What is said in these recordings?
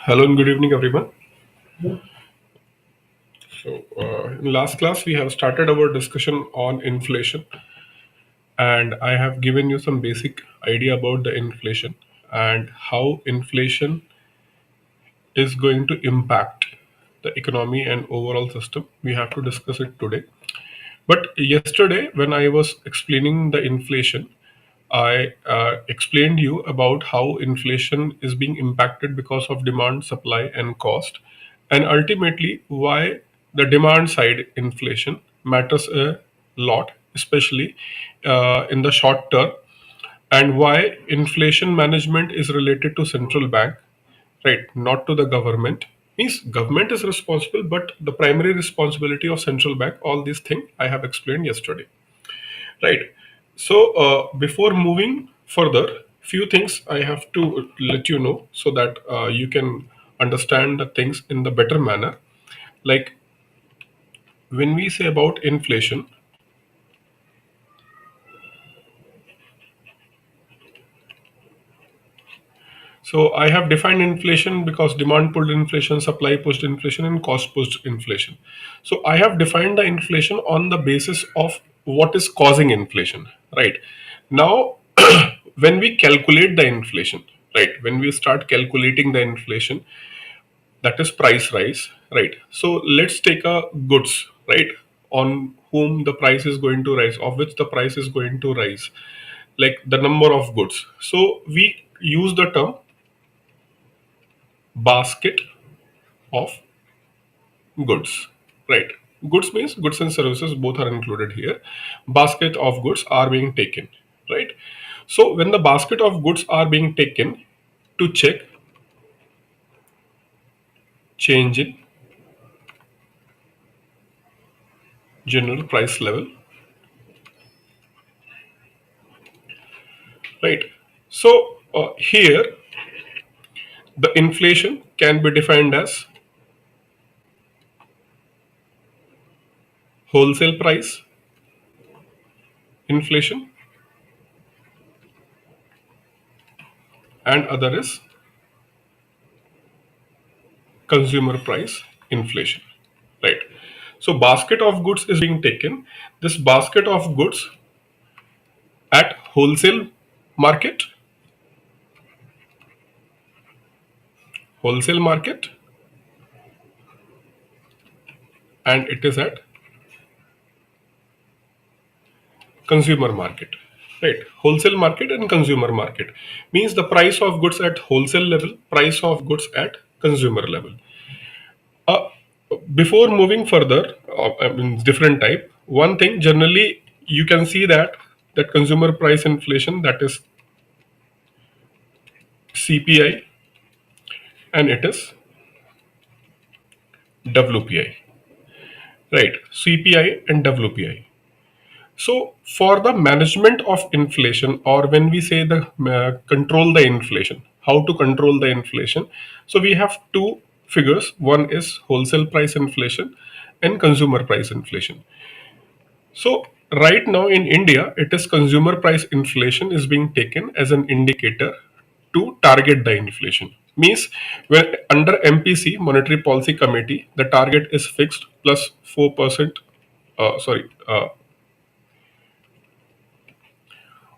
Hello and good evening, everyone. In last class, we have started our discussion on inflation, and I have given you some basic idea about the inflation and how inflation is going to impact the economy and overall system. We have to discuss it today. But yesterday, when I was explaining the inflation, I explained you about how inflation is being impacted because of demand, supply, and cost, and ultimately why the demand side inflation matters a lot, especially in the short term, and why inflation management is related to central bank, right, not to the government. Means government is responsible, but the primary responsibility of central bank. All these things I have explained yesterday. Right. So before moving further, few things I have to let you know so that you can understand the things in the better manner. Like when we say about inflation, so I have defined inflation because demand pulled inflation, supply pushed inflation, and cost pushed inflation. So I have defined the inflation on the basis of what is causing inflation. Right. Now, when we calculate the inflation, right, when we start calculating the inflation, that is price rise, right? So let's take a goods, right, on whom the price is going to rise, of which the price is going to rise, like the number of goods. So we use the term basket of goods, right? Goods means goods and services, both are included here. Basket of goods are being taken, right? So when the basket of goods are being taken to check change in general price level, right? So here the inflation can be defined as wholesale price inflation and other is consumer price inflation, right? So basket of goods is being taken. This basket of goods at wholesale market, and it is at consumer market, right? Wholesale market and consumer market means the price of goods at wholesale level, price of goods at consumer level. uh, Before moving further, I mean different type, one thing generally you can see that consumer price inflation, that is CPI, and it is WPI, right? CPI and WPI. So for the management of inflation, or when we say the control the inflation, how to control the inflation, so we have two figures. One is wholesale price inflation and consumer price inflation. So right now in India, it is consumer price inflation is being taken as an indicator to target the inflation. Means when under MPC, Monetary Policy Committee, the target is fixed plus 4%.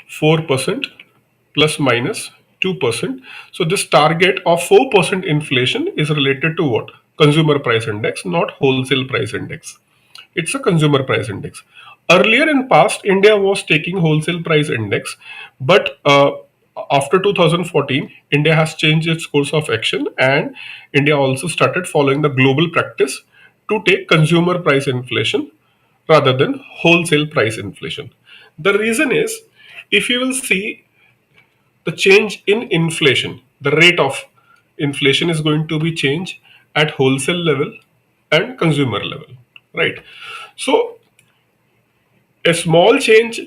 4% plus minus 2%. So this target of 4% inflation is related to what? Consumer price index, not wholesale price index. It's a consumer price index. Earlier in past, India was taking wholesale price index, but after 2014, India has changed its course of action, and India also started following the global practice to take consumer price inflation rather than wholesale price inflation. The reason is, if you will see the change in inflation, the rate of inflation is going to be changed at wholesale level and consumer level, right? So a small change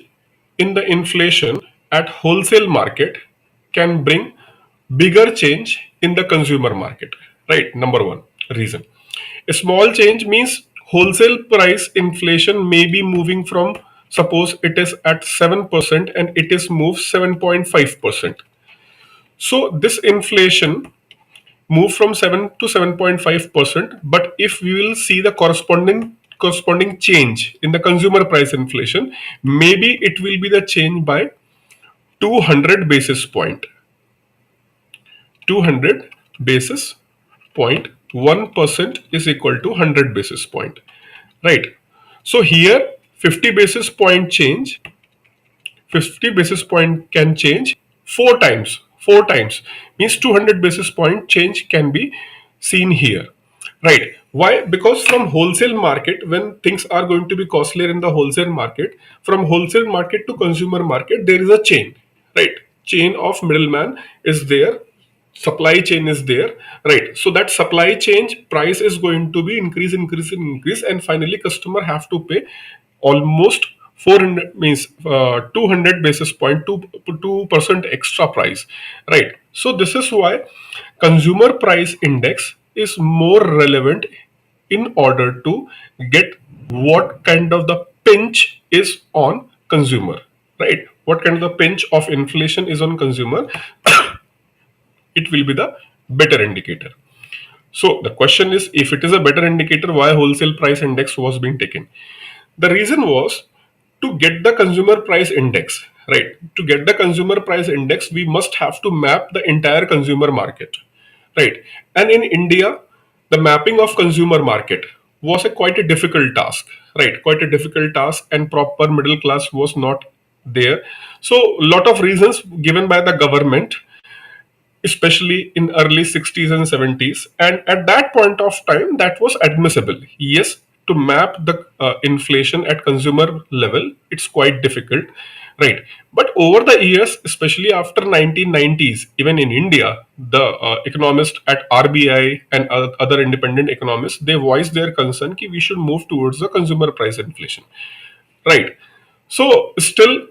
in the inflation at wholesale market can bring bigger change in the consumer market, right? Number one reason. A small change means wholesale price inflation may be moving from, suppose it is at 7% and it is moved 7.5%. So this inflation move from 7 to 7.5%. But if we will see the corresponding change in the consumer price inflation, maybe it will be the change by 200 basis point. 200 basis point. 1% is equal to 100 basis point, right? So here 50 basis point change, 50 basis point can change four times means 200 basis point change can be seen here, right? Why? Because from wholesale market, when things are going to be costlier in the wholesale market, from wholesale market to consumer market, there is a chain, right? Chain of middleman is there, supply chain is there, right? So that supply chain price is going to be increase, and finally customer have to pay almost 400 means 200 basis point, 2% extra price, right? So this is why consumer price index is more relevant in order to get what kind of the pinch is on consumer, right? What kind of the pinch of inflation is on consumer, it will be the better indicator. So the question is, if it is a better indicator, why wholesale price index was being taken? The reason was to get the consumer price index, right? To get the consumer price index, we must have to map the entire consumer market, right? And in India, the mapping of consumer market was a quite a difficult task, right? Quite a difficult task, and proper middle class was not there. So a lot of reasons given by the government, especially in early 60s and 70s, and at that point of time that was admissible. Yes, to map the inflation at consumer level, it's quite difficult, right? But over the years, especially after 1990s, even in India, the economists at RBI and other independent economists, they voiced their concern that we should move towards the consumer price inflation, right? So still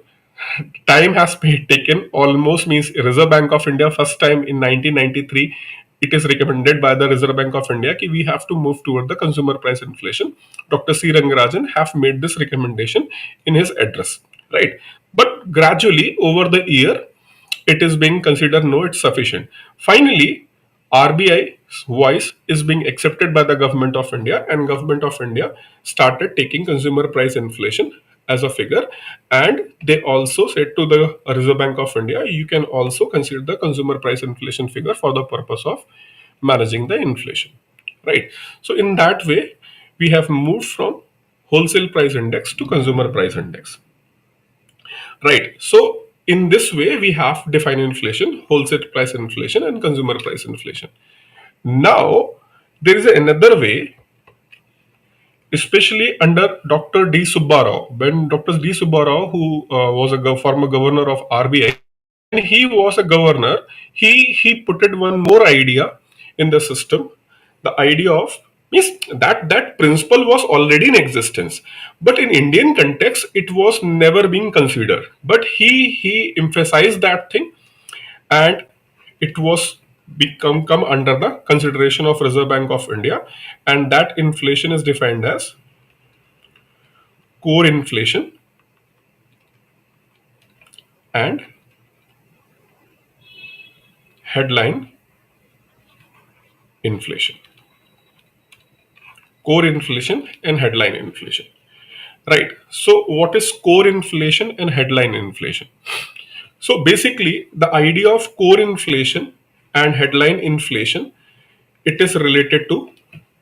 time has been taken almost, means Reserve Bank of India first time in 1993, it is recommended by the Reserve Bank of India that we have to move toward the consumer price inflation. Dr. C. Rangarajan have made this recommendation in his address, right? But gradually over the year, it is being considered no, it's sufficient. Finally, RBI's voice is being accepted by the government of India, and government of India started taking consumer price inflation as a figure, and they also said to the Reserve Bank of India, you can also consider the consumer price inflation figure for the purpose of managing the inflation, right? So in that way, we have moved from wholesale price index to consumer price index. Right. So in this way, we have defined inflation, wholesale price inflation, and consumer price inflation. Now, there is another way, especially under Dr. D. Subbarao. When Dr. D. Subbarao, who was a former governor of RBI, when he was a governor, he put it one more idea in the system. The idea of means that principle was already in existence, but in Indian context, it was never being considered. But he emphasized that thing, and it was become come under the consideration of Reserve Bank of India, and that inflation is defined as core inflation and headline inflation. Core inflation and headline inflation. Right. So, what is core inflation and headline inflation? So, basically, the idea of core inflation and headline inflation, it is related to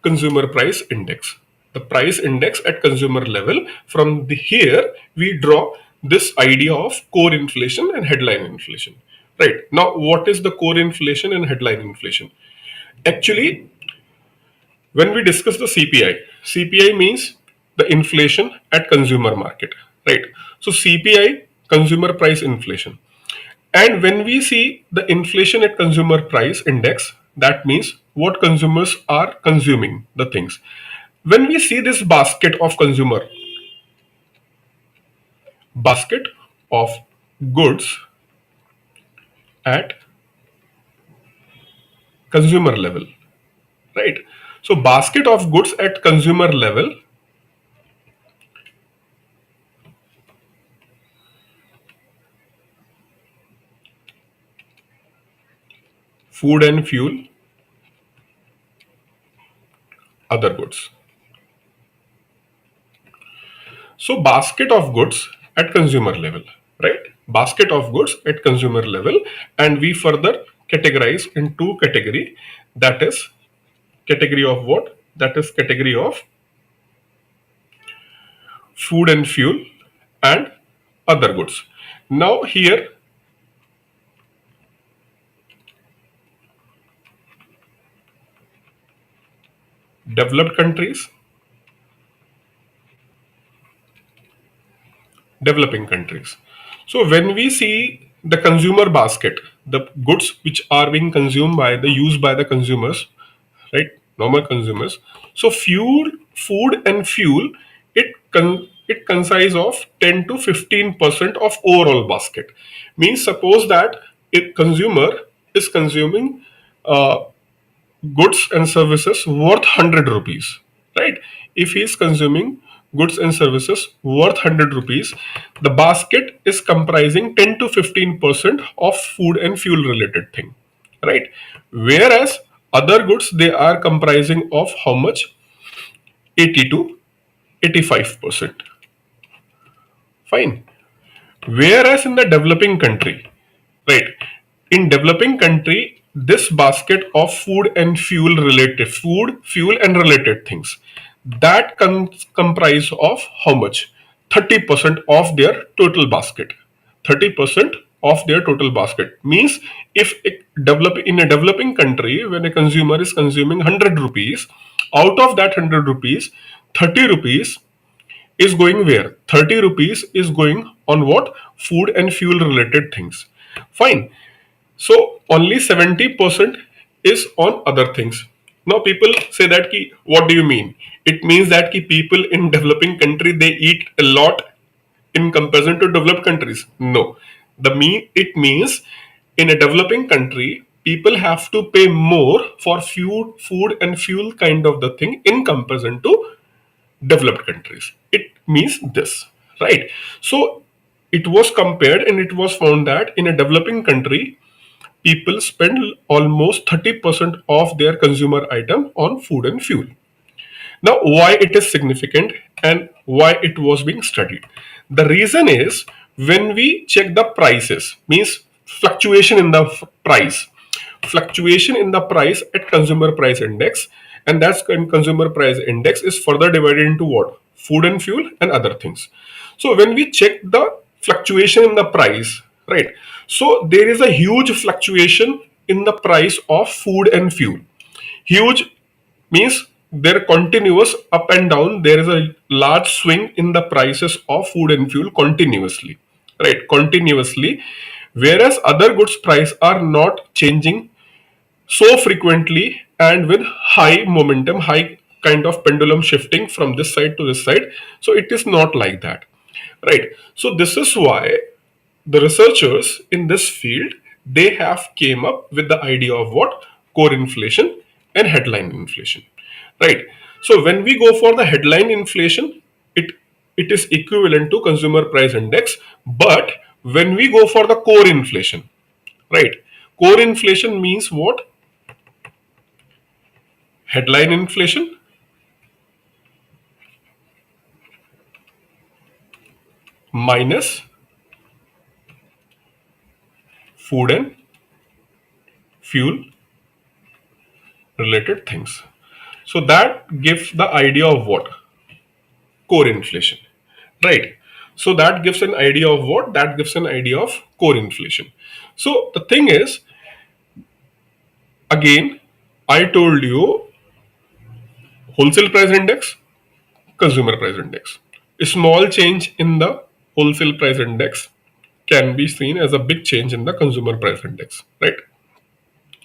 consumer price index. The price index at consumer level. From here, we draw this idea of core inflation and headline inflation. Right. Now, what is the core inflation and headline inflation? Actually, when we discuss the CPI, CPI means the inflation at consumer market, right? So CPI, consumer price inflation. And when we see the inflation at consumer price index, that means what consumers are consuming the things. When we see this basket of goods at consumer level, right? So basket of goods at consumer level, food and fuel, other goods. So basket of goods at consumer level, right? Basket of goods at consumer level, and we further categorize in two category. That is category of what? That is category of food and fuel and other goods. Now here developed countries, developing countries. So when we see the consumer basket, the goods which are being consumed by the used by the consumers, right? Normal consumers. So fuel, food and fuel, it consists of 10 to 15% of overall basket. Means suppose that a consumer is consuming uh, goods and services worth 100 rupees, right? If he is consuming goods and services worth 100 rupees, the basket is comprising 10 to 15% of food and fuel related thing, right? Whereas other goods, they are comprising of how much? 80 to 85%. Fine. Whereas in the developing country, right? In developing country, this basket of food, fuel, and related things, that comprise of how much? 30% of their total basket. 30% of their total basket means if in a developing country, when a consumer is consuming 100 rupees, out of that 100 rupees, 30 rupees is going where? 30 rupees is going on what? Food and fuel related things. Fine. So only 70% is on other things. Now people say that ki, what do you mean? It means that ki people in developing country, they eat a lot in comparison to developed countries. No. It means in a developing country, people have to pay more for food and fuel kind of the thing in comparison to developed countries. It means this, right? So it was compared and it was found that in a developing country, people spend almost 30% of their consumer item on food and fuel. Now, why it is significant and why it was being studied? The reason is when we check the prices, means fluctuation in the price, fluctuation in the price at consumer price index, and that's consumer price index is further divided into what? Food and fuel and other things. So when we check the fluctuation in the price, right? So there is a huge fluctuation in the price of food and fuel. Huge means they're continuous up and down. There is a large swing in the prices of food and fuel continuously, right? Continuously. Whereas other goods price are not changing so frequently and with high momentum, high kind of pendulum shifting from this side to this side. So it is not like that, right? So this is why the researchers in this field, they have came up with the idea of what? Core inflation and headline inflation, right? So when we go for the headline inflation, it is equivalent to consumer price index. But when we go for the core inflation, right? Core inflation means what? Headline inflation minus food and fuel related things. So that gives the idea of what? Core inflation, right? So that gives an idea of what? That gives an idea of core inflation. So the thing is, again, I told you wholesale price index, consumer price index. A small change in the wholesale price index can be seen as a big change in the consumer price index, right?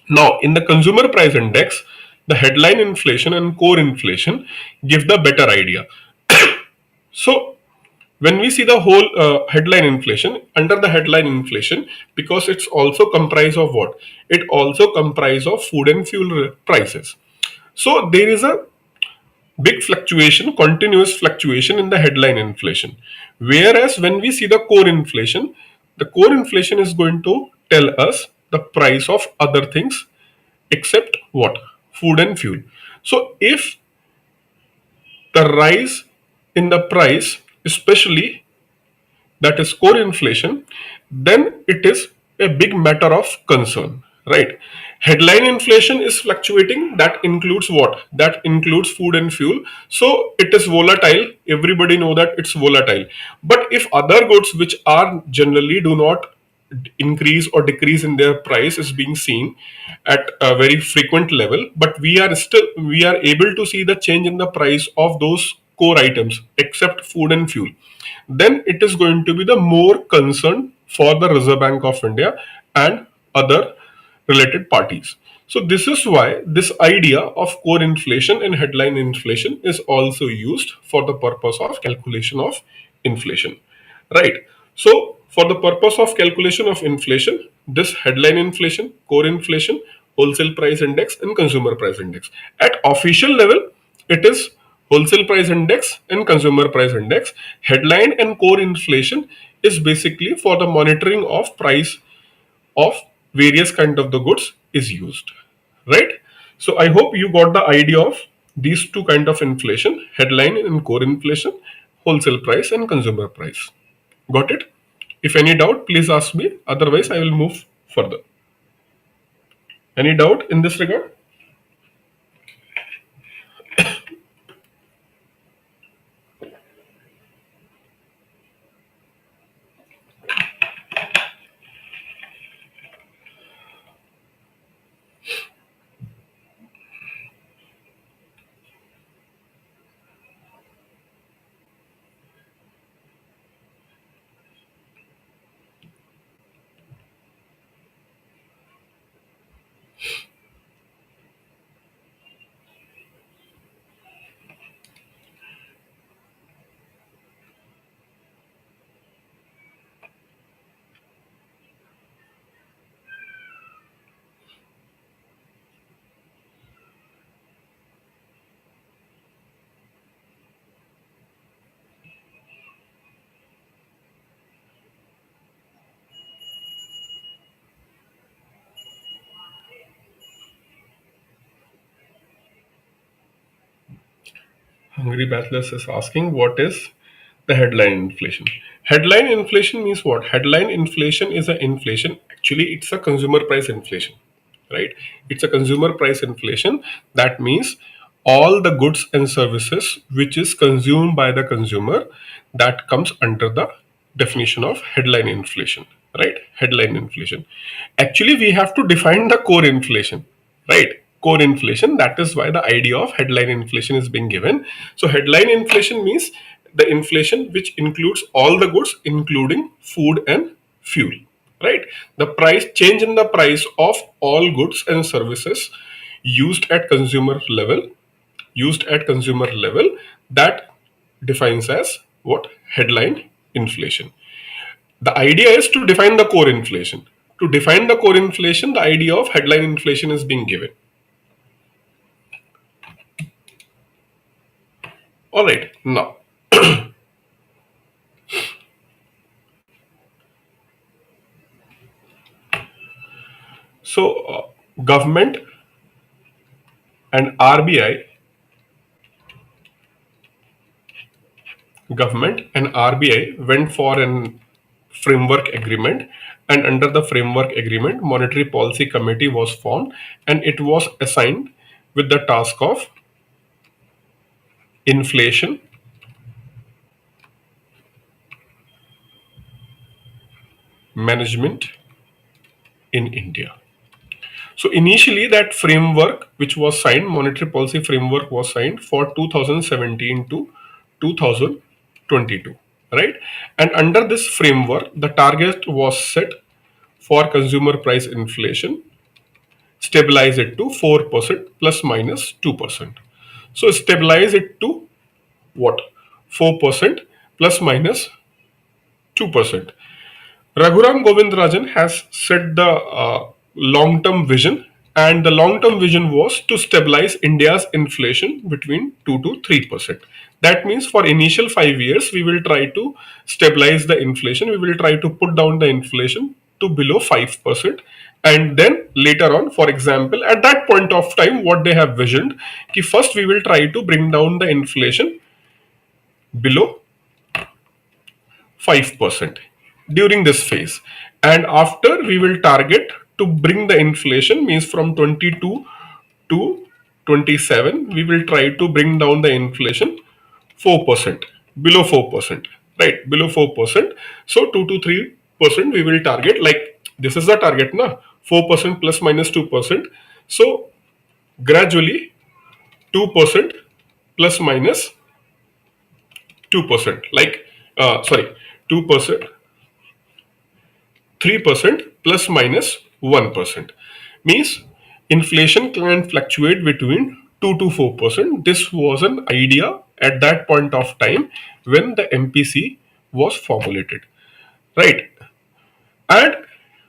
Now, in the consumer price index, the headline inflation and core inflation give the better idea. So, when we see the whole headline inflation, under the headline inflation, because it's also comprised of what? It also comprised of food and fuel prices. So, there is a big fluctuation, continuous fluctuation in the headline inflation. Whereas when we see the core inflation is going to tell us the price of other things except what? Food and fuel. So if the rise in the price, especially that is core inflation, then it is a big matter of concern, right? Headline inflation is fluctuating. That includes what? That includes food and fuel. So it is volatile. Everybody know that it's volatile. But if other goods which are generally do not increase or decrease in their price is being seen at a very frequent level, but we are able to see the change in the price of those core items except food and fuel, then it is going to be the more concern for the Reserve Bank of India and other related parties. So this is why this idea of core inflation and headline inflation is also used for the purpose of calculation of inflation, right? So for the purpose of calculation of inflation, this headline inflation, core inflation, wholesale price index and consumer price index. At official level, it is wholesale price index and consumer price index. Headline and core inflation is basically for the monitoring of price of various kind of the goods is used, right? So I hope you got the idea of these two kind of inflation: headline and core inflation, wholesale price and consumer price. Got it? If any doubt, please ask me, otherwise I will move further. Any doubt in this regard? Hungry Bathless is asking, what is the headline inflation? Headline inflation means what? Headline inflation is a inflation. Actually, it's a consumer price inflation, right? It's a consumer price inflation. That means all the goods and services which is consumed by the consumer, that comes under the definition of headline inflation, right? Headline inflation. Actually, we have to define the core inflation, right? Core inflation. That is why the idea of headline inflation is being given. So headline inflation means the inflation which includes all the goods, including food and fuel, right? The price change in the price of all goods and services used at consumer level, that defines as what? Headline inflation. The idea is to define the core inflation. To define the core inflation, the idea of headline inflation is being given. All right, now, so and RBI, government and RBI went for an framework agreement, and under the framework agreement, Monetary Policy Committee was formed, and it was assigned with the task of inflation management in India. So initially that framework which was signed, monetary policy framework was signed for 2017 to 2022, right? And under this framework, the target was set for consumer price inflation, stabilize it to 4% plus minus 2%. So stabilize it to what? 4% plus minus 2%. Raghuram Govindarajan has set the long-term vision, and the long-term vision was to stabilize India's inflation between 2 to 3%. That means for initial 5 years, we will try to stabilize the inflation. We will try to put down the inflation to below 5%. And then later on, for example, at that point of time, what they have visioned, ki first we will try to bring down the inflation below 5% during this phase. And after, we will target to bring the inflation, means from 22 to 27, we will try to bring down the inflation 4%, below 4%, right? Below 4%. So 2 to 3% we will target. Like this is the target, na? 4% plus minus 2%. So gradually 2% plus minus 2%, like sorry, 2%, 3% plus minus 1%, means inflation can fluctuate between 2 to 4%. This was an idea at that point of time when the MPC was formulated, right? And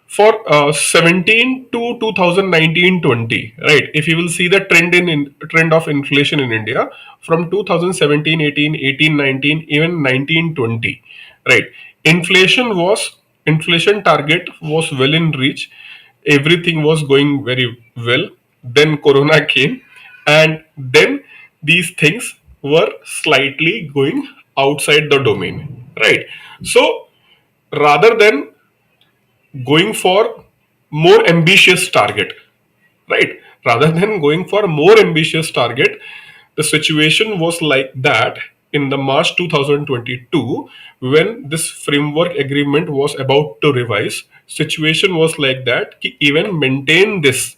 for 17 to 2019-20, right, if you will see the trend of inflation in India from 2017, 18, 18, 19, even 19-20, right, inflation target was well in reach, everything was going very well. Then corona came, and then these things were slightly going outside the domain, right? So rather than going for more ambitious target, right, rather than going for a more ambitious target, the situation was like that in the March 2022, when this framework agreement was about to revise. Situation was like that ki even maintain this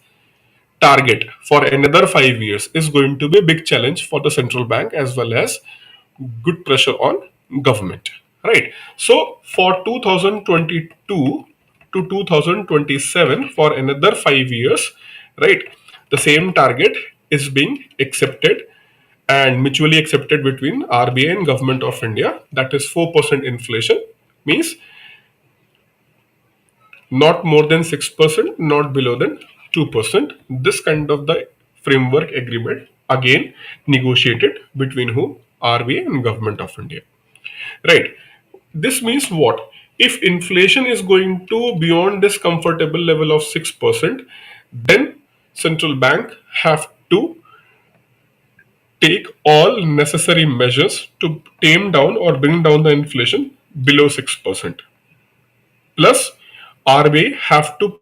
target for another 5 years is going to be a big challenge for the central bank, as well as good pressure on government, right? So for 2022 to 2027, for another 5 years, right, the same target is being accepted and mutually accepted between RBI and government of India, that is 4% inflation, means not more than 6%, not below than 2%. This kind of the framework agreement again negotiated between whom? RBI and government of India. Right. This means what? If inflation is going to beyond this comfortable level of 6%, then central bank have to take all necessary measures to tame down or bring down the inflation below 6%. Plus, RBI have to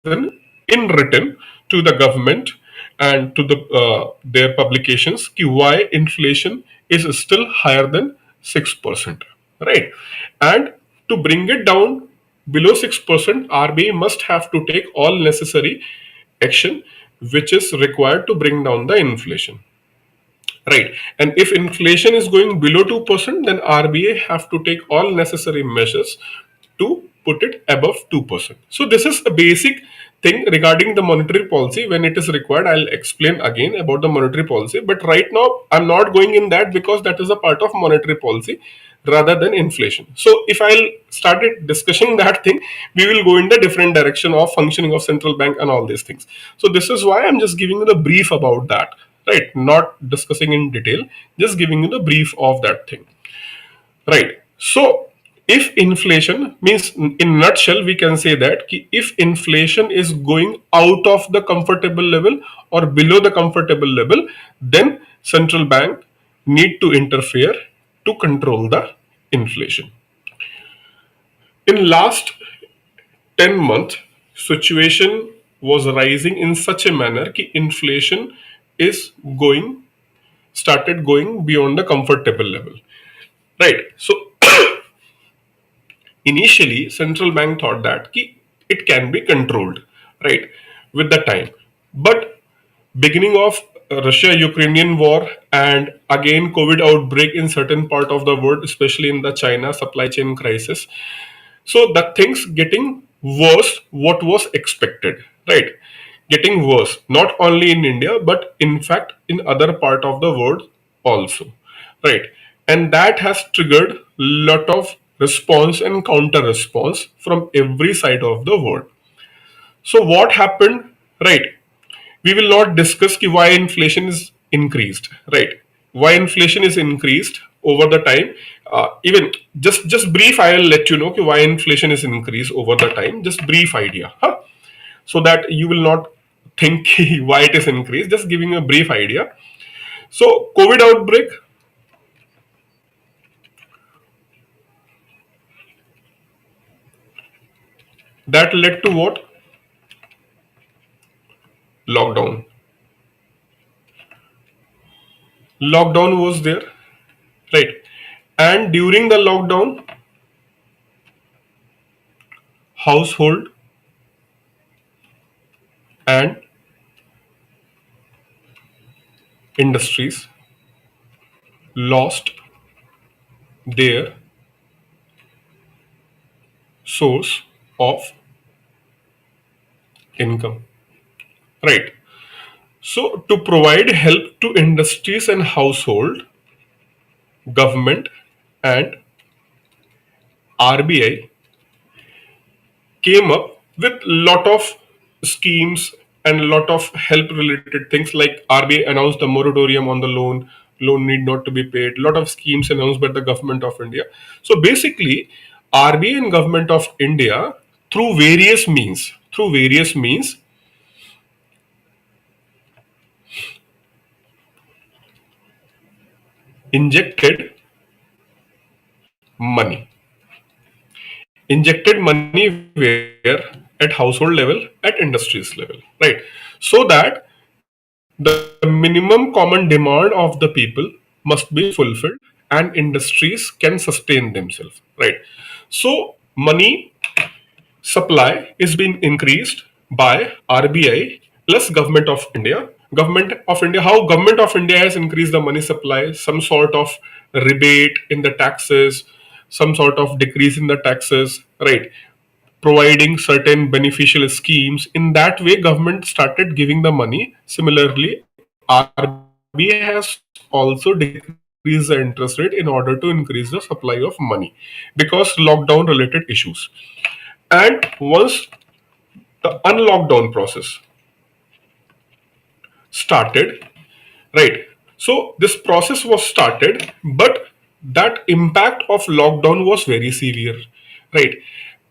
in written to the government and to their publications ki why inflation is still higher than 6%, right? And to bring it down below 6%, RBI must have to take all necessary action which is required to bring down the inflation, right? And if inflation is going below 2%, then RBI have to take all necessary measures to put it above 2%. So this is a basic thing regarding the monetary policy. When it is required, I'll explain again about the monetary policy. But right now, I'm not going in that because that is a part of monetary policy rather than inflation. So if I'll started discussing that thing, we will go in the different direction of functioning of central bank and all these things. So this is why I'm just giving you the brief about that, right? Not discussing in detail, just giving you the brief of that thing, right? So if inflation means, in nutshell, we can say that if inflation is going out of the comfortable level or below the comfortable level, then central bank need to interfere to control the inflation. In last 10 months, situation was rising in such a manner that inflation is started going beyond the comfortable level, right? So initially central bank thought that it can be controlled, right, with the time. But beginning of Russia Ukrainian war, and again COVID outbreak in certain part of the world, especially in the China supply chain crisis, so the things getting worse what was expected, right, getting worse not only in India but in fact in other part of the world also, right? And that has triggered lot of response and counter response from every side of the world. So what happened, right? We will not discuss why inflation is increased, right? Why inflation is increased over the time. Even just brief, I will let you know why inflation is increased over the time. Just brief idea, huh? So that you will not think why it is increased. Just giving a brief idea. So COVID outbreak, That led to what? Lockdown. Lockdown was there, right? And during the lockdown, household and industries lost their source of income, right? So to provide help to industries and household, government and RBI came up with lot of schemes and a lot of help related things, like RBI announced the moratorium on the loan need not to be paid, lot of schemes announced by the government of India. So basically, RBI and government of India, through various means injected money injected money where? At household level, at industries level, right? So that the minimum common demand of the people must be fulfilled and industries can sustain themselves, right? So money supply is being increased by RBI plus government of India. How government of India has increased the money supply? Some sort of rebate in the taxes, some sort of decrease in the taxes, right? Providing certain beneficial schemes. In that way, government started giving the money. Similarly, RBI has also decreased the interest rate in order to increase the supply of money because lockdown related issues. And once the unlockdown process started, right? So this process was started, but that impact of lockdown was very severe, right?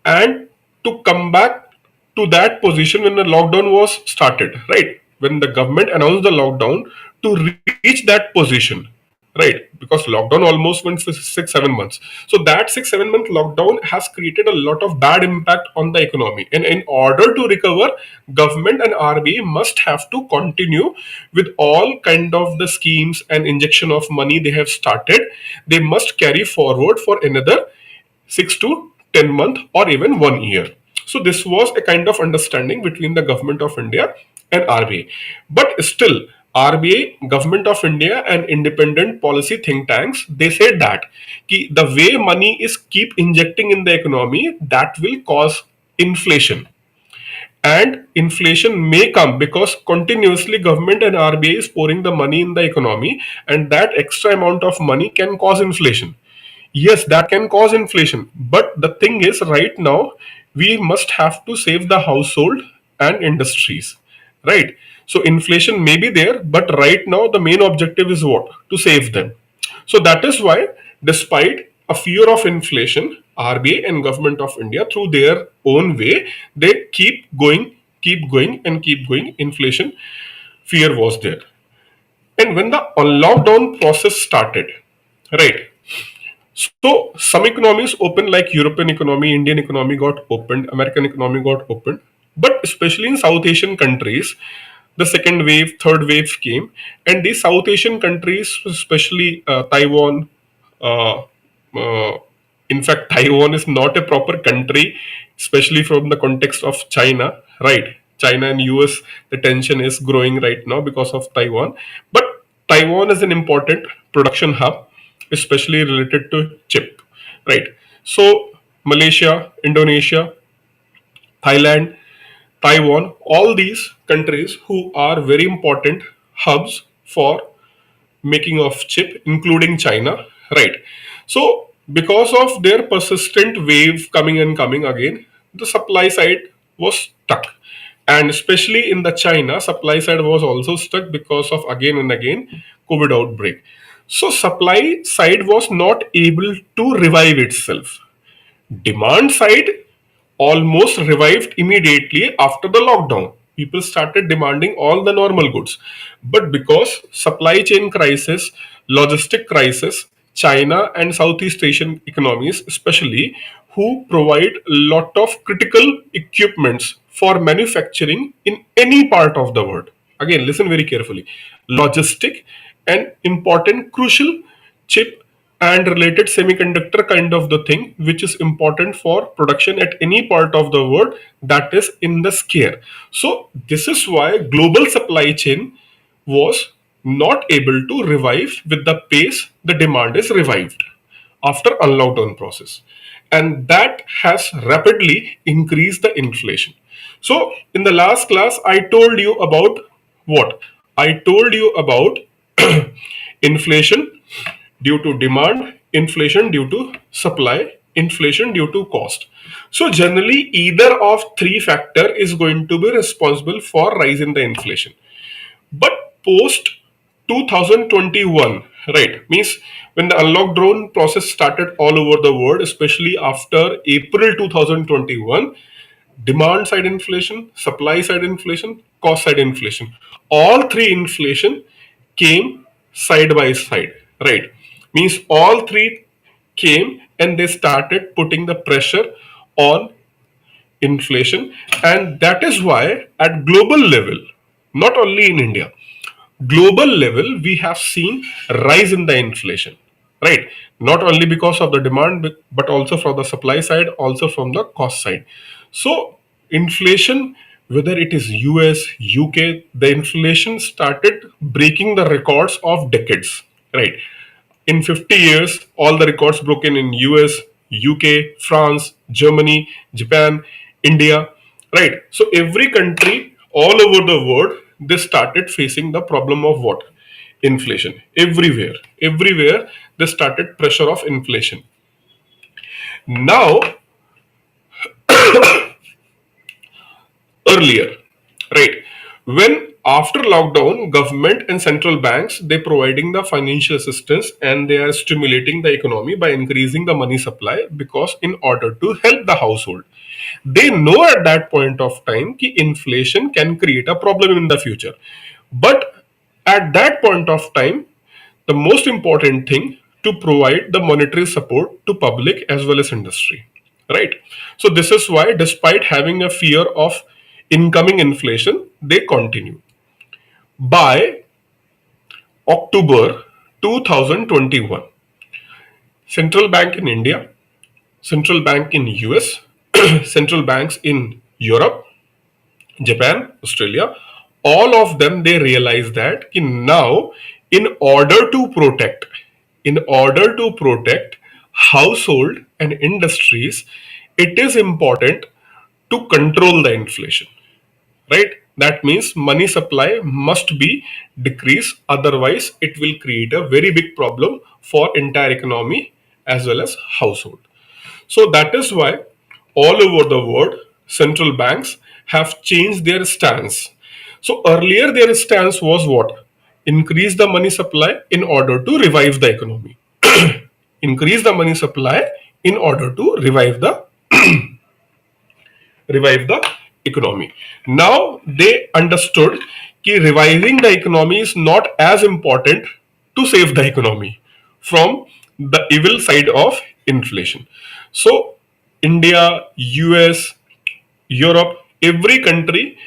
And to come back to that position when the lockdown was started, right? When the government announced the lockdown, to reach that position, right? Because lockdown almost went for 6 7 months. So that 6 7 month lockdown has created a lot of bad impact on the economy, and in order to recover, government and RBI must have to continue with all kind of the schemes and injection of money they have started. They must carry forward for another 6 to 10 months or even 1 year. So this was a kind of understanding between the government of India and RBI. But still, RBI, government of India, and independent policy think tanks, they said that the way money is keep injecting in the economy, that will cause inflation, and inflation may come because continuously government and RBI is pouring the money in the economy, and that extra amount of money can cause inflation. Yes, that can cause inflation, but the thing is, right now we must have to save the household and industries, right? So inflation may be there, but right now the main objective is what? To save them. So that is why, despite a fear of inflation, RBI and government of India, through their own way, they keep going, and keep going. Inflation fear was there. And when the lockdown process started, right? So some economies opened, like European economy, Indian economy got opened, American economy got opened. But especially in South Asian countries, the second wave, third wave came, and these South Asian countries, especially Taiwan, uh, uh, in fact, Taiwan is not a proper country, especially from the context of China, right? China and US, the tension is growing right now because of Taiwan. But Taiwan is an important production hub, especially related to chip, right? So Malaysia, Indonesia, Thailand, Taiwan, all these countries who are very important hubs for making of chip, including China, right? So because of their persistent wave coming and coming again, the supply side was stuck. And especially in the China, supply side was also stuck because of again and again COVID outbreak. So supply side was not able to revive itself. Demand side almost revived immediately after the lockdown. People started demanding all the normal goods. But because supply chain crisis, logistic crisis, China and Southeast Asian economies, especially, who provide a lot of critical equipments for manufacturing in any part of the world. Again, listen very carefully. Logistic and important crucial chip and related semiconductor kind of the thing which is important for production at any part of the world, that is in the scare. So this is why global supply chain was not able to revive with the pace the demand is revived after unlockdown process, and that has rapidly increased the inflation. So in the last class I told you about what? I told you about inflation due to demand, inflation due to supply, inflation due to cost. So generally either of three factor is going to be responsible for rise in the inflation. But post 2021, right, means when the unlock drone process started all over the world, especially after April 2021, demand side inflation, supply side inflation, cost side inflation, all three inflation came side by side, right? Means all three came and they started putting the pressure on inflation, and that is why at global level, not only in India, global level we have seen rise in the inflation, right? Not only because of the demand but also from the supply side, also from the cost side. So inflation, whether it is US, UK, the inflation started breaking the records of decades, right? In 50 years, all the records broken in US, UK, France, Germany, Japan, India, right? So every country all over the world, they started facing the problem of what? Inflation. Everywhere they started pressure of inflation. Now, earlier, right, when after lockdown government and central banks, they providing the financial assistance and they are stimulating the economy by increasing the money supply, because in order to help the household, they know at that point of time कि inflation can create a problem in the future. But at that point of time, the most important thing to provide the monetary support to public as well as industry, right? So this is why despite having a fear of incoming inflation, they continue. By October 2021, central bank in India, central bank in US, central banks in Europe, Japan, Australia, all of them, they realize that now in order to protect, in order to protect household and industries, it is important to control the inflation, right? That means money supply must be decreased, otherwise it will create a very big problem for entire economy as well as household. So that is why all over the world, central banks have changed their stance. So earlier their stance was what? Increase the money supply in order to revive the economy. Increase the money supply in order to revive the economy. Now they understood that reviving the economy is not as important to save the economy from the evil side of inflation. So India, US, Europe, every country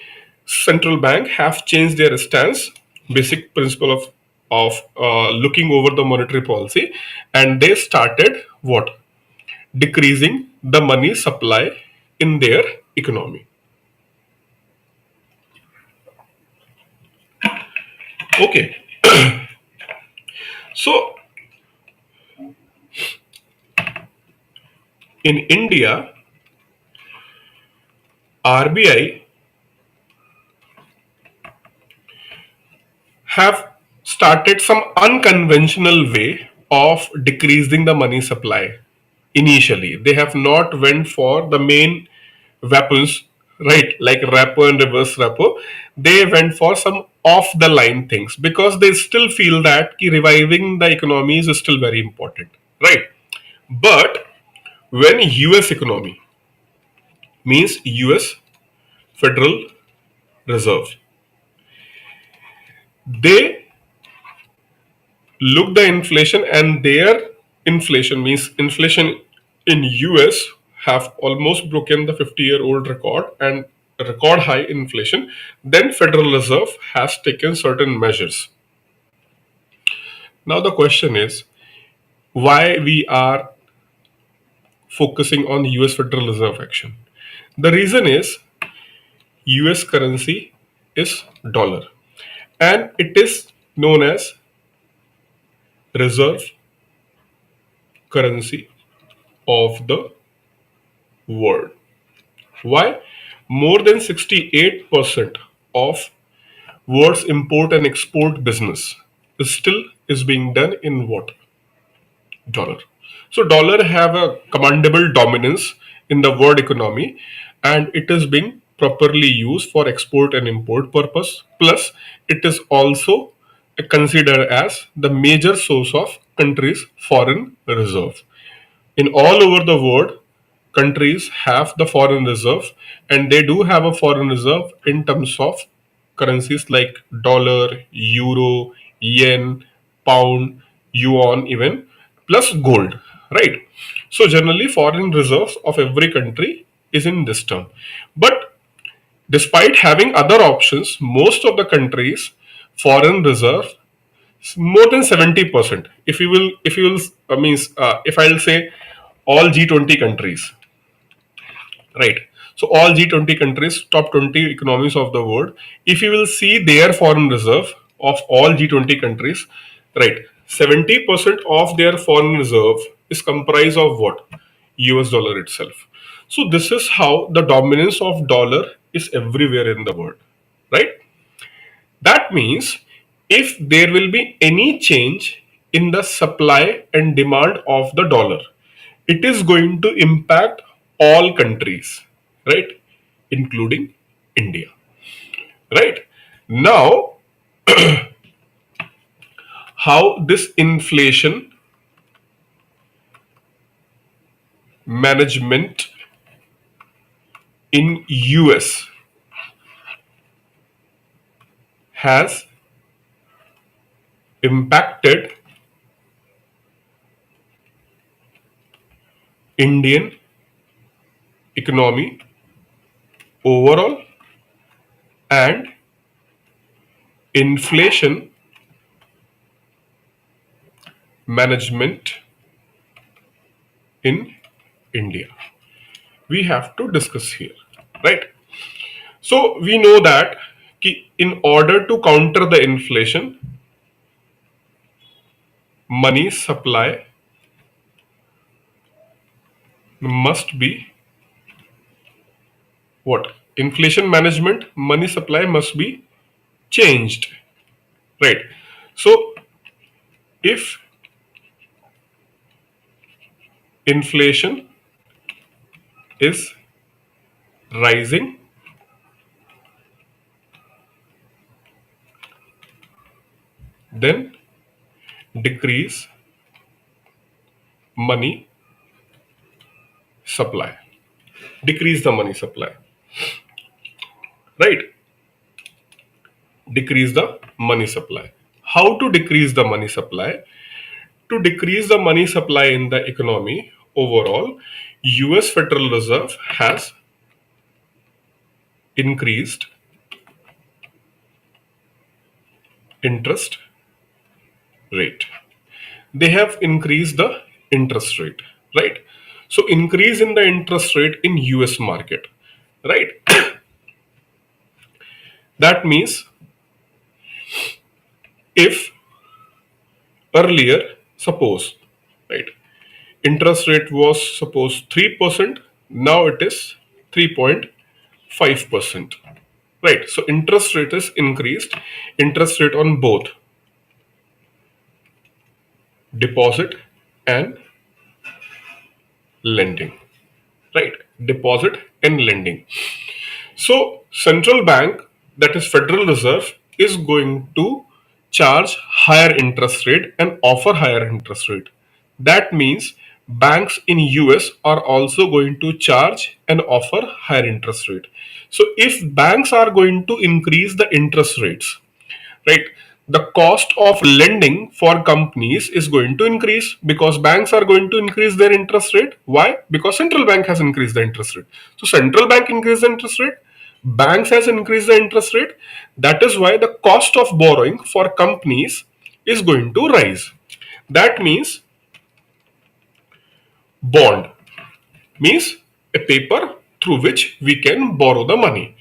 central bank have changed their stance, basic principle of looking over the monetary policy, and they started what? Decreasing the money supply in their economy. Okay, so in India, RBI have started some unconventional way of decreasing the money supply. Initially they have not went for the main weapons, right, like repo and reverse repo. They went for some off the line things because they still feel that reviving the economy is still very important, right? But when US economy, means US Federal Reserve, they look the inflation, and their inflation, means inflation in US have almost broken the 50-year-old record and record high inflation, then Federal Reserve has taken certain measures. Now the question is why we are focusing on US Federal Reserve action. The reason is US currency is dollar and it is known as reserve currency of the world. Why? More than 68% of world's import and export business is being done in what? Dollar. So dollar have a commandable dominance in the world economy and it is being properly used for export and import purpose. Plus it is also considered as the major source of countries' foreign reserve. In all over the world, countries have the foreign reserve and they do have a foreign reserve in terms of currencies like dollar, euro, yen, pound, yuan, even plus gold, right? So generally foreign reserves of every country is in this term. But despite having other options, most of the countries foreign reserve more than 70%. If I'll say all G20 countries, right? So all G20 countries, top 20 economies of the world, if you will see their foreign reserve of all G20 countries, right, 70% of their foreign reserve is comprised of what? US dollar itself. So this is how the dominance of dollar is everywhere in the world, right? That means if there will be any change in the supply and demand of the dollar, it is going to impact all countries, right? Including India, right? Now, how this inflation management in US has impacted Indian economy overall and inflation management in India. We have to discuss here, right? So we know that in order to counter the inflation, money supply must be what? Inflation management, money supply must be changed, right? So if inflation is rising, then decrease money supply. Decrease the money supply, right? Decrease the money supply. How to decrease the money supply? To decrease the money supply in the economy overall, US Federal Reserve has increased interest rate. They have increased the interest rate, right? So increase in the interest rate in US market, right? That means if earlier, suppose, right, interest rate was suppose 3%, now it is 3.5%, right? So interest rate is increased, interest rate on both deposit and lending, right? Deposit and lending. So central bank, that is Federal Reserve, is going to charge higher interest rate and offer higher interest rate. That means banks in US are also going to charge and offer higher interest rate. So if banks are going to increase the interest rates, right, the cost of lending for companies is going to increase because banks are going to increase their interest rate. Why? Because central bank has increased the interest rate. So central bank increased the interest rate, banks has increased the interest rate. That is why the cost of borrowing for companies is going to rise. That means bond means a paper through which we can borrow the money.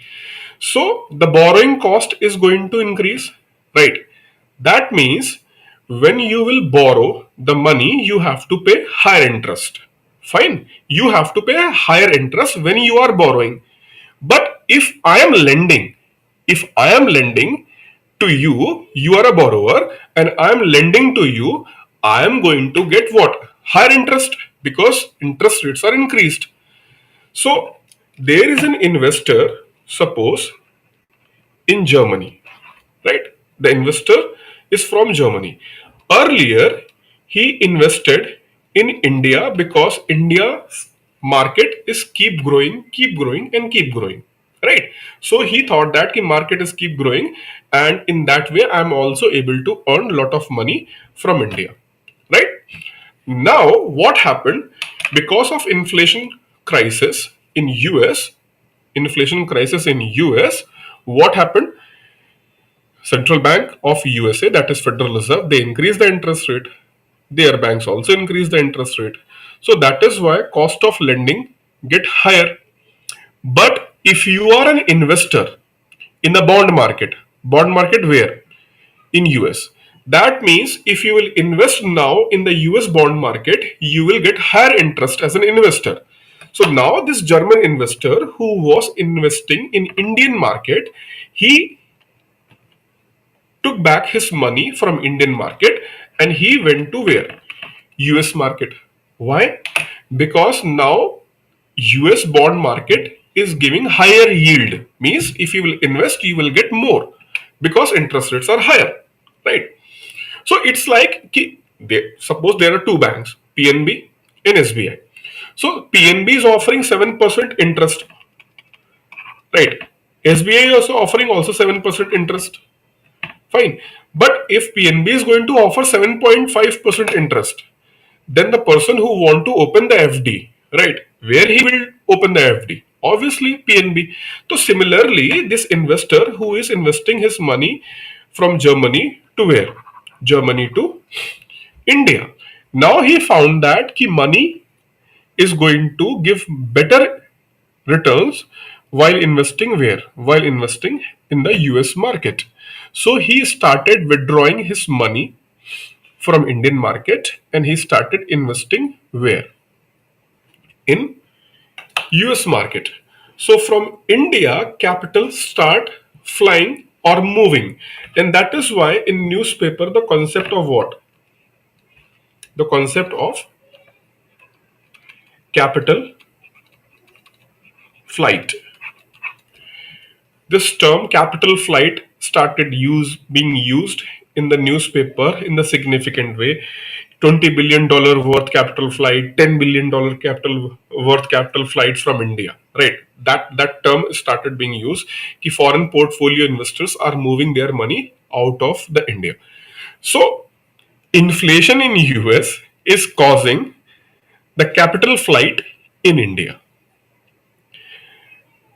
So the borrowing cost is going to increase, right? That means when you will borrow the money, you have to pay higher interest. Fine. You have to pay a higher interest when you are borrowing. But if I am lending to you, you are a borrower, and I am lending to you, I am going to get what? Higher interest because interest rates are increased. So there is an investor, suppose in Germany, right? The investor is from Germany. Earlier, he invested in India because India's market is keep growing, and keep growing, right? So he thought that the market is keep growing, and in that way, I'm also able to earn a lot of money from India, right? Now, what happened because of inflation crisis in US, what happened? Central Bank of USA, that is Federal Reserve, they increase the interest rate. Their banks also increase the interest rate. So that is why cost of lending get higher. But if you are an investor in the bond market where? In US. That means if you will invest now in the US bond market, you will get higher interest as an investor. So now this German investor who was investing in Indian market, he took back his money from Indian market and he went to where? US market. Why? Because now US bond market is giving higher yield. Means if you will invest, you will get more because interest rates are higher. Right? So it's like suppose there are two banks, PNB and SBI. So PNB is offering 7% interest. Right? SBI is also offering also 7% interest. Fine. But if PNB is going to offer 7.5% interest, then the person who want to open the FD, right, where he will open the FD? Obviously PNB. So similarly, this investor who is investing his money from Germany to where? Germany to India. Now he found that ki money is going to give better returns while investing where? While investing in the US market. So he started withdrawing his money from Indian market and he started investing where? In US market. So from India, capital start flying or moving. And that is why in newspaper the concept of what? The concept of capital flight. This term capital flight started being used in the newspaper in the significant way. $20 billion worth capital flight, $10 billion capital worth capital flights from India. Right. That term started being used. Ki foreign portfolio investors are moving their money out of the India. So inflation in US is causing the capital flight in India.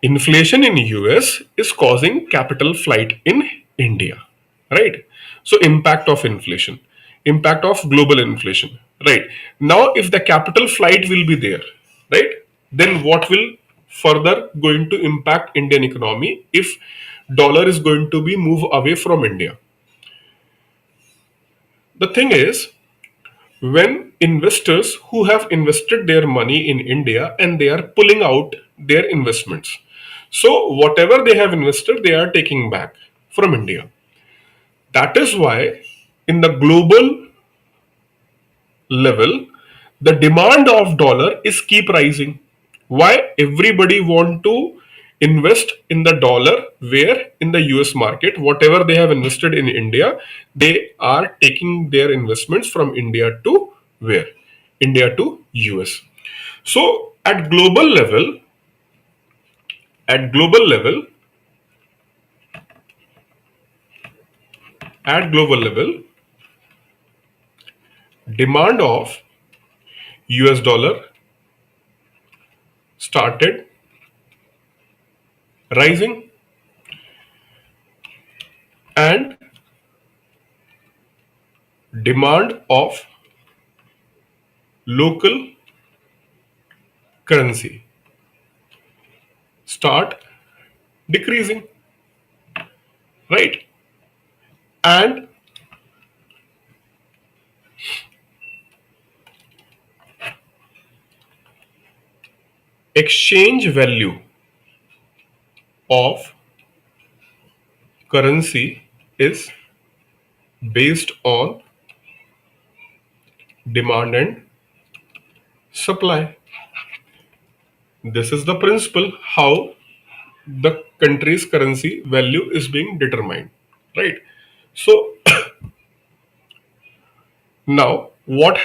Inflation in US is causing capital flight in India, right? So impact of inflation, impact of global inflation, right? Now if the capital flight will be there, right, then what will further going to impact Indian economy if dollar is going to be move away from India? The thing is, when investors who have invested their money in India and they are pulling out their investments, so whatever they have invested, they are taking back from India. That is why in the global level, the demand of dollar is keep rising. Why? Everybody want to invest in the dollar where in the US market, whatever they have invested in India, they are taking their investments from India to where? India to US. So at global level, at global level, demand of US dollar started rising and demand of local currency start decreasing, right? And exchange value of currency is based on demand and supply. This is the principle how the country's currency value is being determined, right? So now what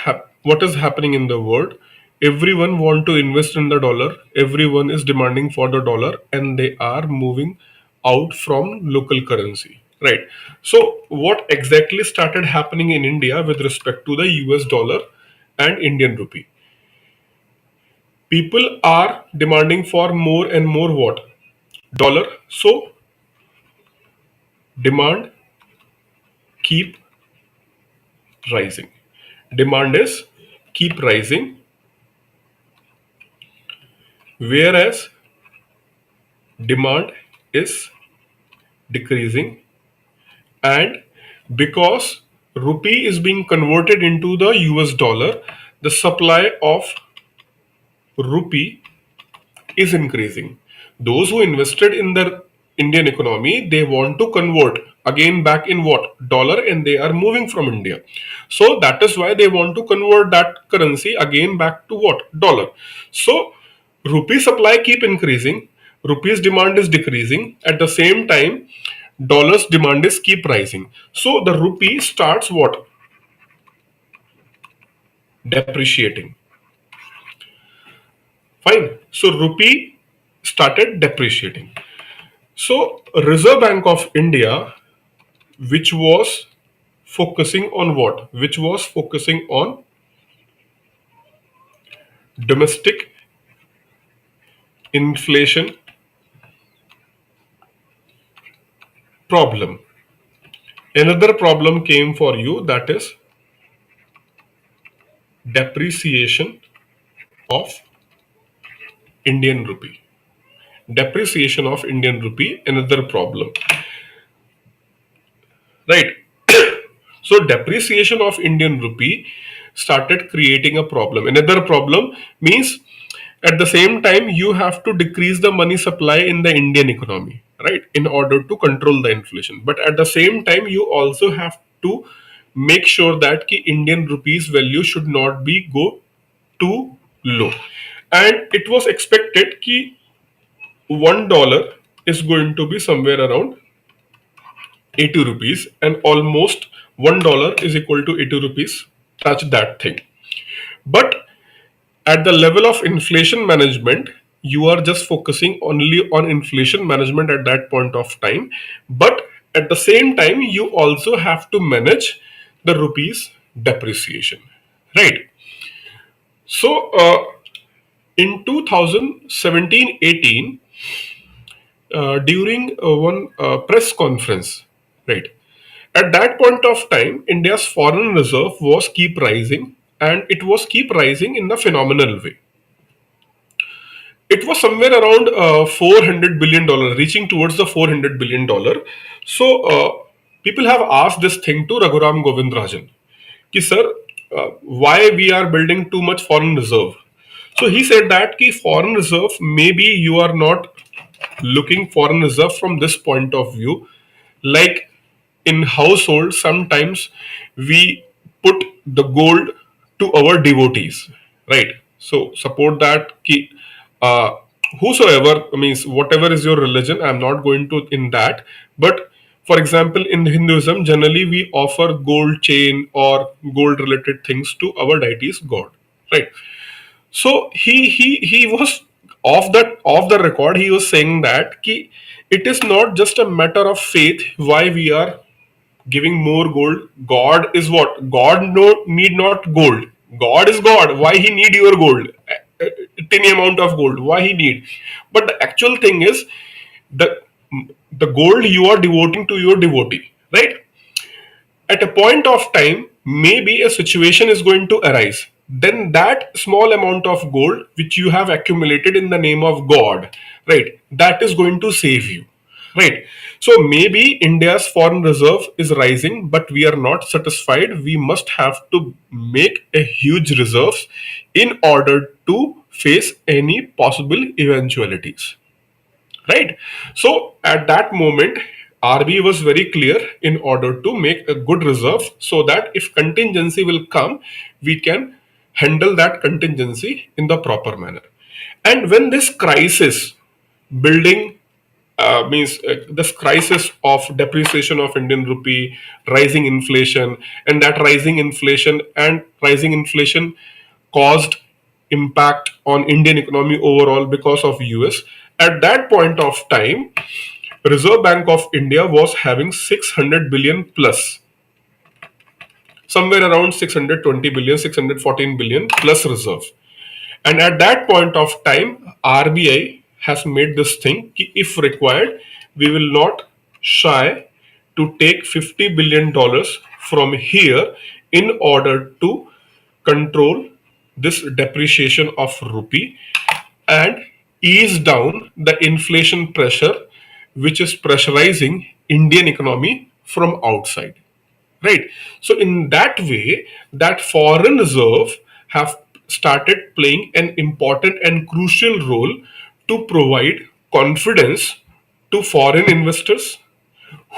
is happening in the world? Everyone want to invest in the dollar, everyone is demanding for the dollar, and they are moving out from local currency, right? So what exactly started happening in India with respect to the US dollar and Indian rupee? People are demanding for more and more what? Dollar. So demand keep rising. Demand is keep rising, whereas demand is decreasing. And because rupee is being converted into the US dollar, the supply of rupee is increasing. Those who invested in the Indian economy, they want to convert again back in what? Dollar, and they are moving from India. So that is why they want to convert that currency again back to what? Dollar. So rupee supply keep increasing, rupee's demand is decreasing. At the same time, dollar's demand is keep rising. So the rupee starts what? Depreciating. Fine. So rupee started depreciating. So Reserve Bank of India, which was focusing on what? Which was focusing on domestic inflation problem. Another problem came for you, that is depreciation of Indian rupee. Depreciation of Indian rupee, another problem. Right. So depreciation of Indian rupee started creating a problem. Another problem means at the same time you have to decrease the money supply in the Indian economy, right, in order to control the inflation. But at the same time you also have to make sure that ki Indian rupees value should not be go too low. And it was expected ki $1 is going to be somewhere around 80 rupees, and almost $1 is equal to 80 rupees. Touch that thing. But at the level of inflation management, you are just focusing only on inflation management at that point of time. But at the same time, you also have to manage the rupees depreciation, right? So in 2017-18, during one press conference, right? At that point of time, India's foreign reserve was keep rising, and it was keep rising in a phenomenal way. It was somewhere around $400 billion, reaching towards the $400 billion. So people have asked this thing to Raghuram Govindrajan, ki sir, why we are building too much foreign reserve? So he said that ki foreign reserve, maybe you are not looking foreign reserve from this point of view. Like in household, sometimes we put the gold to our devotees, right? So support that ki, uh, whosoever, means whatever is your religion, I'm not going to in that. But for example, in Hinduism, generally we offer gold chain or gold related things to our deities god, right? So he was off the record. He was saying that ki, it is not just a matter of faith why we are giving more gold. God is what? God need not gold. God is God. Why he need your gold? Tiny amount of gold. Why he need? But the actual thing is the the gold you are devoting to your devotee, right? At a point of time, maybe a situation is going to arise. Then that small amount of gold which you have accumulated in the name of God, right, that is going to save you, right? So maybe India's foreign reserve is rising, but we are not satisfied. We must have to make a huge reserves in order to face any possible eventualities, right? So at that moment, RB was very clear in order to make a good reserve so that if contingency will come, we can handle that contingency in the proper manner. And when this crisis building means this crisis of depreciation of Indian rupee, rising inflation, and that rising inflation caused impact on Indian economy overall because of US. At that point of time, Reserve Bank of India was having 600 billion plus, somewhere around 620 billion, 614 billion plus reserve. And at that point of time, RBI has made this thing कि if required, we will not shy to take $50 billion from here in order to control this depreciation of rupee and ease down the inflation pressure which is pressurizing Indian economy from outside, right? So in that way, that foreign reserve have started playing an important and crucial role to provide confidence to foreign investors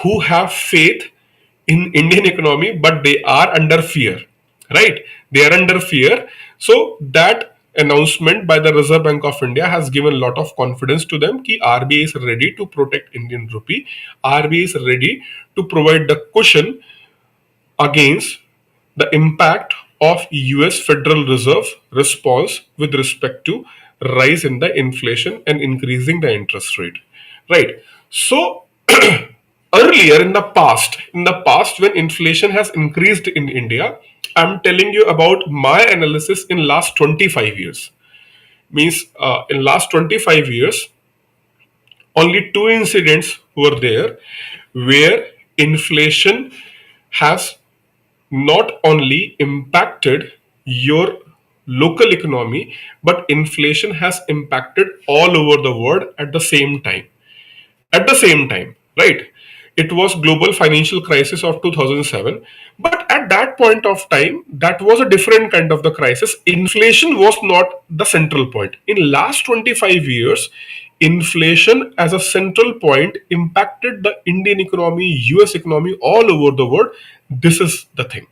who have faith in Indian economy, but they are under fear, right? They are under fear. So that announcement by the Reserve Bank of India has given a lot of confidence to them कि RBI is ready to protect Indian rupee. RBI is ready to provide the cushion against the impact of US Federal Reserve response with respect to rise in the inflation and increasing the interest rate, right? So earlier in the past when inflation has increased in India, I'm telling you about my analysis in last 25 years. Means in last 25 years only two incidents were there where inflation has not only impacted your local economy, but inflation has impacted all over the world at the same time. At the same time, right? It was global financial crisis of 2007, but at that point of time, that was a different kind of the crisis. Inflation was not the central point. In last 25 years, inflation as a central point impacted the Indian economy, US economy all over the world. This is the thing,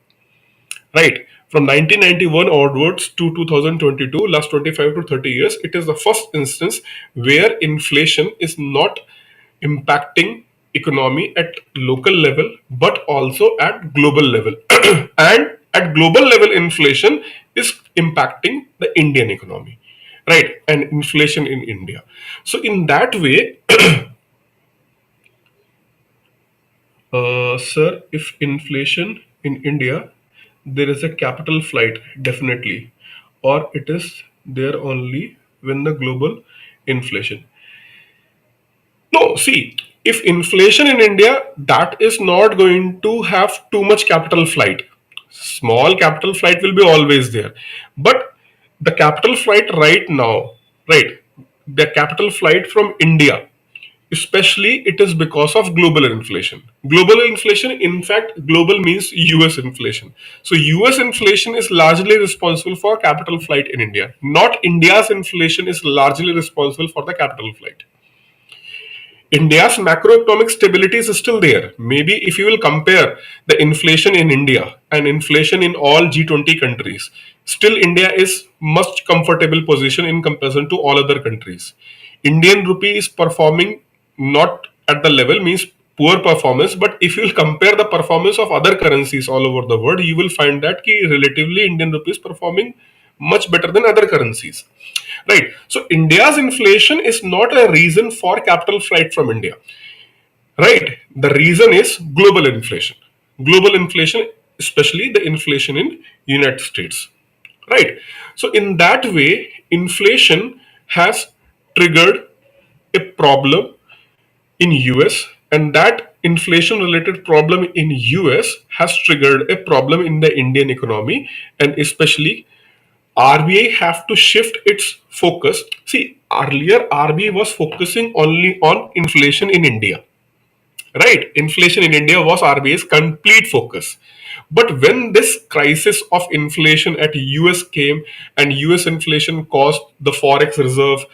right? From 1991 onwards to 2022, last 25 to 30 years, it is the first instance where inflation is not impacting economy at local level but also at global level. And at global level, inflation is impacting the Indian economy, right? And inflation in India. So in that way, sir, if inflation in India, there is a capital flight, definitely, or it is there only when the global inflation. No, see, if inflation in India, that is not going to have too much capital flight. Small capital flight will be always there. But the capital flight right now, right, the capital flight from India, especially it is because of global inflation. Global inflation, in fact, global means US inflation. So US inflation is largely responsible for capital flight in India. Not India's inflation is largely responsible for the capital flight. India's macroeconomic stability is still there. Maybe if you will compare the inflation in India and inflation in all G20 countries, still India is much comfortable position in comparison to all other countries. Indian rupee is performing not at the level, means poor performance, but if you will compare the performance of other currencies all over the world, you will find that relatively Indian rupee is performing much better than other currencies, right? So India's inflation is not a reason for capital flight from India, right? The reason is global inflation, global inflation, especially the inflation in United States. Right. So in that way, inflation has triggered a problem in US, and that inflation related problem in US has triggered a problem in the Indian economy, and especially RBI have to shift its focus. See, earlier RBI was focusing only on inflation in India. Right, inflation in India was RBI's complete focus. But when this crisis of inflation at US came, and US inflation caused the forex reserve,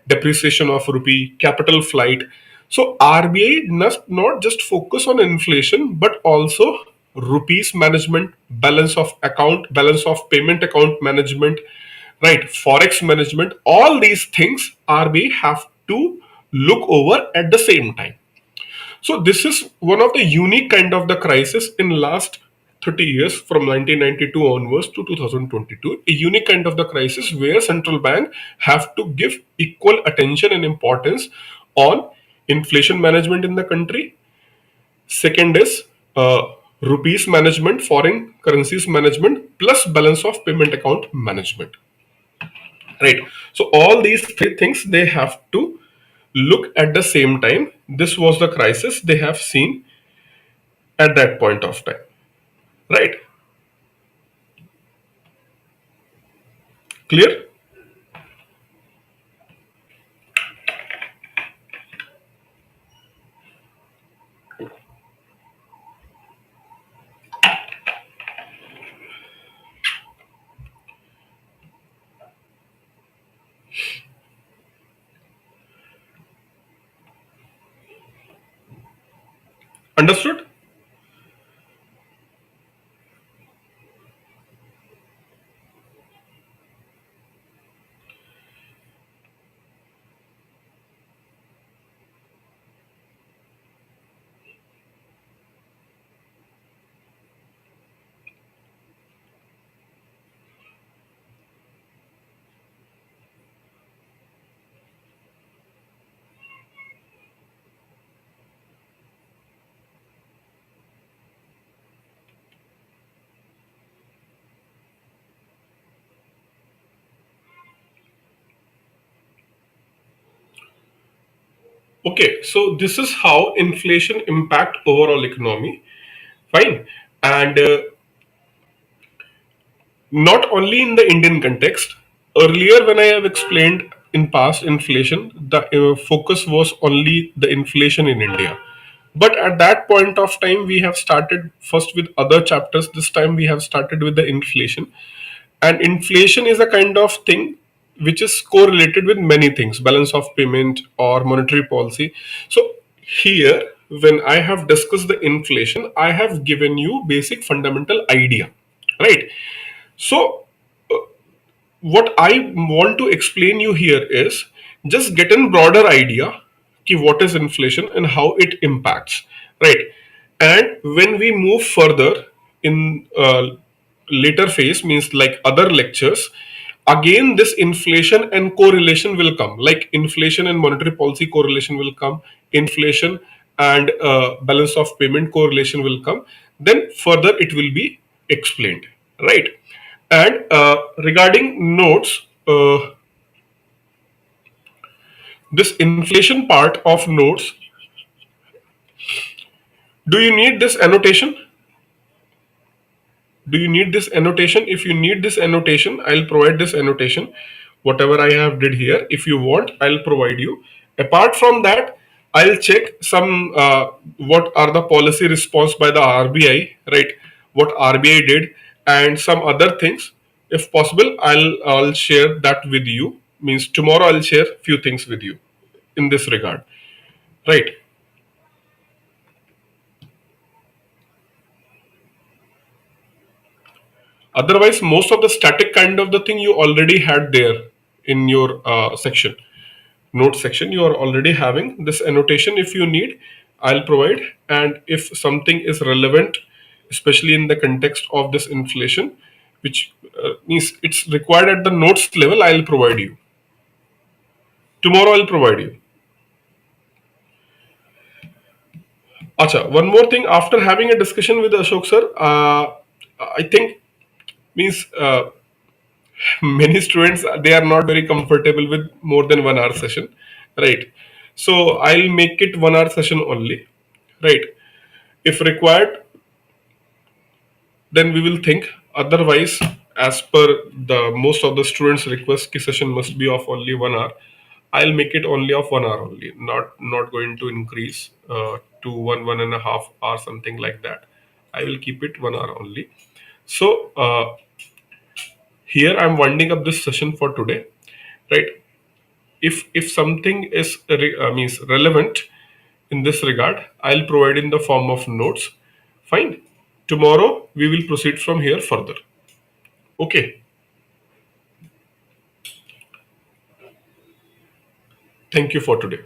depreciation of rupee, capital flight, so RBI must not just focus on inflation but also rupees management, balance of account, balance of payment account management, right, forex management. All these things RBI have to look over at the same time. So this is one of the unique kind of the crisis in last 30 years from 1992 onwards to 2022, a unique kind of the crisis where central bank have to give equal attention and importance on inflation management in the country. Second is rupees management, foreign currencies management, plus balance of payment account management. Right. So all these three things they have to look at the same time. This was the crisis they have seen at that point of time. Right? Clear? Understood? Okay, so this is how inflation impact overall economy. Fine. And not only in the Indian context. Earlier, when I have explained in past inflation, the focus was only the inflation in India. But at that point of time, we have started first with other chapters. This time, we have started with the inflation. And inflation is a kind of thing which is correlated with many things, balance of payment or monetary policy. So, here, when I have discussed the inflation, I have given you basic fundamental idea, right? So, what I want to explain you here is just get a broader idea ki what is inflation and how it impacts, right? And when we move further in later phase, means like other lectures, again this inflation and correlation will come, like inflation and monetary policy correlation will come, inflation and balance of payment correlation will come, then further it will be explained, right? And regarding notes, this inflation part of notes, do you need this annotation? Do you need this annotation? If you need this annotation, I'll provide this annotation. Whatever I have did here, if you want, I'll provide you. Apart from that, I'll check some what are the policy response by the RBI, right? What RBI did and some other things. If possible, I'll share that with you. Means tomorrow I'll share few things with you in this regard, right? Otherwise, most of the static kind of the thing you already had there in your section, note section. You are already having this annotation. If you need, I'll provide. And if something is relevant, especially in the context of this inflation, which means it's required at the notes level, I'll provide you. Tomorrow, I'll provide you. Acha, one more thing. After having a discussion with Ashok sir, I think means many students they are not very comfortable with more than 1 hour session, right? So I'll make it 1 hour session only, right? If required, then we will think. Otherwise, as per the most of the students request, ki session must be of only 1 hour. I'll make it only of 1 hour only, not going to increase to 1.5 hour, something like that. I will keep it 1 hour only. So here I'm winding up this session for today, right? If something is means relevant in this regard, I'll provide in the form of notes. Fine. Tomorrow we will proceed from here further. Okay. Thank you for today.